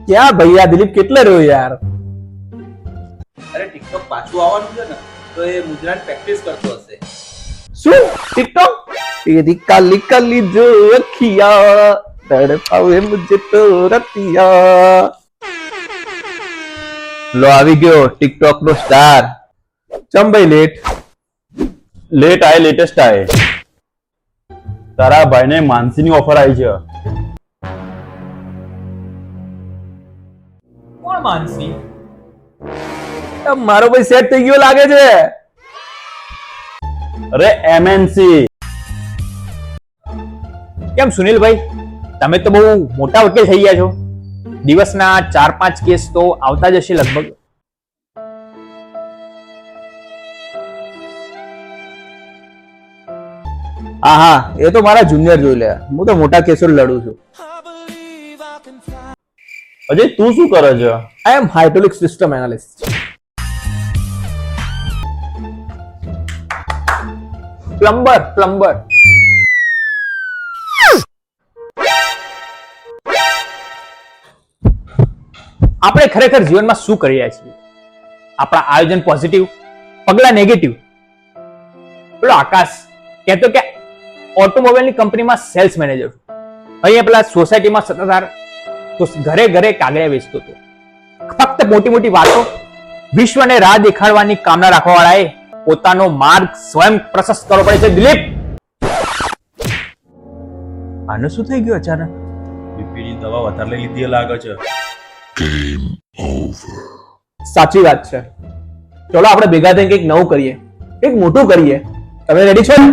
ક્યાં ભૈયા દિલીપ કેટલે રહ્યો યાર? અરે ટિકટોક પાછું આવવાનું છે ને, તો એ ગુજરાત પ્રેક્ટિસ કરતો હશે. શું ટિકટોક? તેરી કાલી કાલી જો અખિયા તડપાવે મુજે તો રતિયા. લો આવી ગયો ટિકટોક નો સ્ટાર. ચમ ભાઈ લેટ આય લેટેસ્ટ આય. તારા ભાઈને માનસીની ઓફર આવી છે. કોણ માનસી? મારો ભાઈ સેટ થઈ ગયો લાગે છે. અરે એમએનસી. કેમ સુનિલભાઈ, તમે તો બહુ મોટા વકીલ થઈ ગયા છો. દિવસના 4-5 કેસ તો આવતા જ હશે લગભગ. હા હા, એ તો મારા જુનિયર જોઈ લે. હું તો મોટા કેસો લડું છું. અજય તું શું કરે છે? આઈ એમ હાઇડ્રોલિક સિસ્ટમ એનાલિસ્ટ. પ્લમ્બર. આપણે ખરેખર જીવનમાં શું કરી રહ્યા છીએ? આપણા આયોજન પોઝિટિવ, પગલા નેગેટિવ. પેલો આકાશ કહેતો કે ઓટોમોબાઈલની કંપનીમાં સેલ્સ મેનેજર. અહીંયા પેલા સોસાયટીમાં સત્તાધાર તો ઘરે ઘરે કાગળિયા વેચતો હતો. ફક્ત મોટી મોટી વાતો, વિશ્વને રાહ દેખાડવાની કામના રાખવાવાળાએ પોતાનો માર્ગ સ્વયં પ્રશસ્ત કરવો પડે છે. દિલીપ, આને શું થઈ ગયું અચાનક? બીપીની દવા વધારે લઈ લીધી લાગે છે. સાચી વાત છે. ચલો આપણે ભેગા થઈને કંઈક નવું કરીએ, કંઈક મોટું કરીએ. તમે રેડી છો ને?